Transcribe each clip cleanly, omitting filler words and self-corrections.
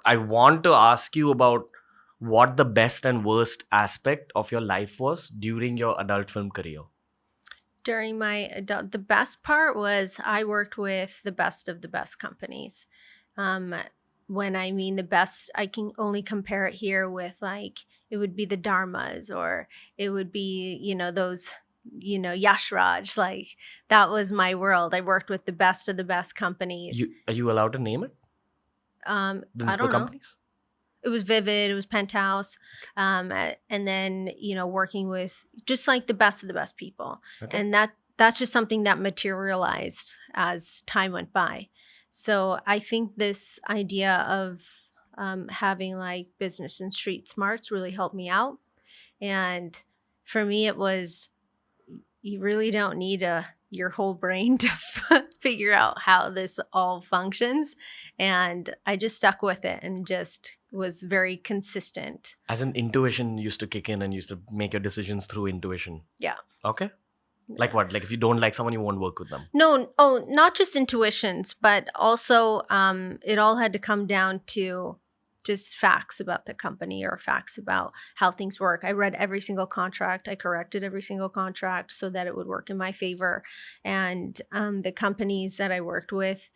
I want to ask you about what the best and worst aspect of your life was during your adult film career. During my adult, the best part was I worked with the best of the best companies. Um, when I mean the best, I can only compare it here with like it would be the Dharmas or it would be, those, Yash Raj. Like that was my world. I worked with the best of the best companies. Are you allowed to name it? I The don't know. companies? It was Vivid, it was Penthouse, and then working with just like the best of the best people, Okay. and that's just something that materialized as time went by. So I think this idea of having like business and street smarts really helped me out, and for me it was you really don't need your whole brain to figure out how this all functions. And I just stuck with it and just was very consistent. As an intuition used to kick in and used to make your decisions through intuition. Yeah. Okay. Like what? Like if you don't like someone, you won't work with them. No, not just intuitions, but also it all had to come down to just facts about the company or facts about how things work. I read every single contract. I corrected every single contract so that it would work in my favor. And the companies that I worked with,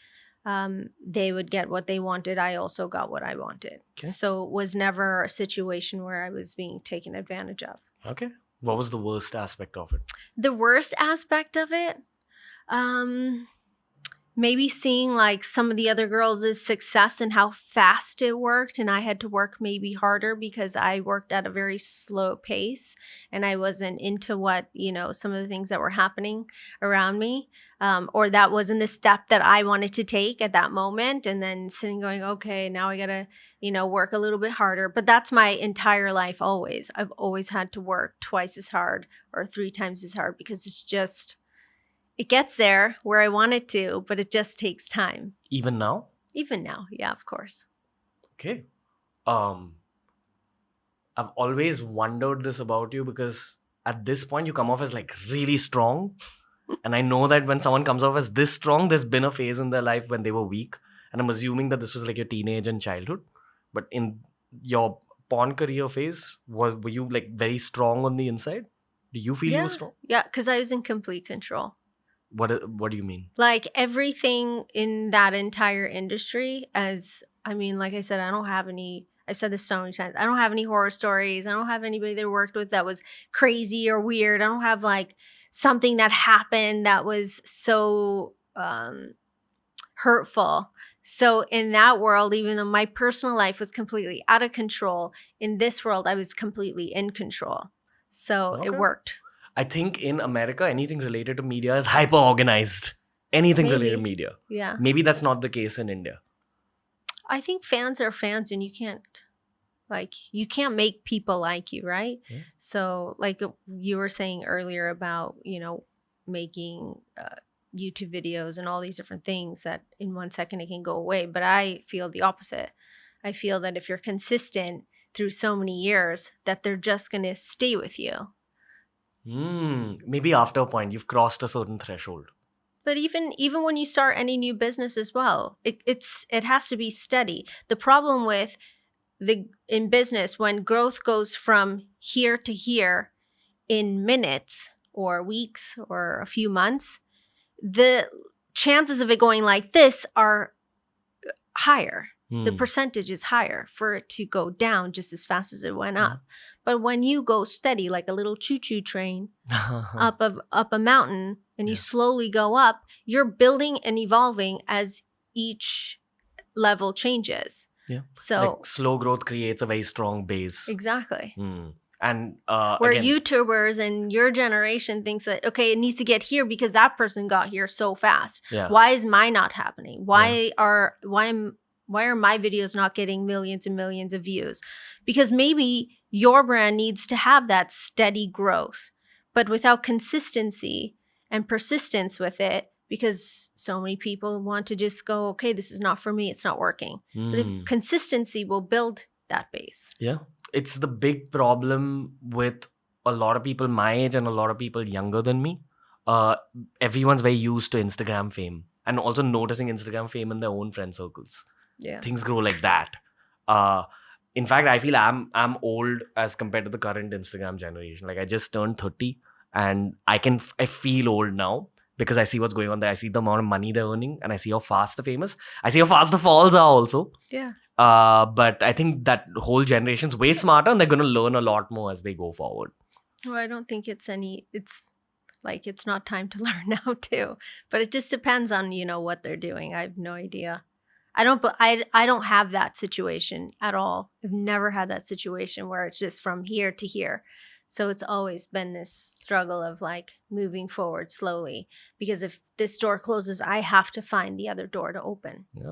they would get what they wanted. I also got what I wanted. Okay. So it was never a situation where I was being taken advantage of. Okay. What was the worst aspect of it? The worst aspect of it, maybe seeing like some of the other girls' success and how fast it worked, and I had to work maybe harder because I worked at a very slow pace and I wasn't into what some of the things that were happening around me, or that wasn't the step that I wanted to take at that moment. And then sitting going, okay, now I gotta work a little bit harder. But that's my entire life. I've always had to work twice as hard or 3 times as hard because it gets there where I want it to, but it just takes time. Even now? Even now, yeah, of course. Okay. I've always wondered this about you because at this point you come off as like really strong. And I know that when someone comes off as this strong, there's been a phase in their life when they were weak. And I'm assuming that this was like your teenage and childhood. But in your porn career phase, were you like very strong on the inside? Do you feel you were strong? Yeah, because I was in complete control. What do you mean? Like everything in that entire industry, like I said, I've said this so many times, I don't have any horror stories. I don't have anybody that I worked with that was crazy or weird. I don't have like something that happened that was so hurtful. So in that world, even though my personal life was completely out of control, in this world, I was completely in control. So It worked. I think in America, anything related to media is hyper organized. Anything related to media. Yeah. Maybe that's not the case in India. I think fans are fans and you can't make people like you, right? Yeah. So like you were saying earlier about, making YouTube videos and all these different things that in 1 second it can go away. But I feel the opposite. I feel that if you're consistent through so many years, that they're just going to stay with you. Maybe after a point, you've crossed a certain threshold. But even when you start any new business as well, it has to be steady. The problem with in business, when growth goes from here to here in minutes or weeks or a few months, the chances of it going like this are higher. The percentage is higher for it to go down just as fast as it went up. But when you go steady, like a little choo-choo train up a mountain, and you slowly go up, you're building and evolving as each level changes. Yeah. So like slow growth creates a very strong base. Exactly. And where again, YouTubers and your generation thinks that, okay, it needs to get here because that person got here so fast. Yeah. Why is mine not happening? Why are my videos not getting millions and millions of views? Because maybe your brand needs to have that steady growth, but without consistency and persistence with it, because so many people want to just go, okay, this is not for me, it's not working. But if consistency will build that base. Yeah. It's the big problem with a lot of people my age and a lot of people younger than me. Everyone's very used to Instagram fame and also noticing Instagram fame in their own friend circles. Yeah. Things grow like that. Uh, in fact, I feel I'm old as compared to the current Instagram generation. Like I just turned 30, and I feel old now because I see what's going on there. I see the amount of money they're earning, and I see how fast the famous. I see how fast the falls are also. Yeah. But I think that whole generation's way smarter, and they're going to learn a lot more as they go forward. Well, I don't think it's like it's not time to learn now too. But it just depends on, what they're doing. I have no idea. I don't have that situation at all. I've never had that situation where it's just from here to here. So it's always been this struggle of like moving forward slowly because if this door closes, I have to find the other door to open. Yeah.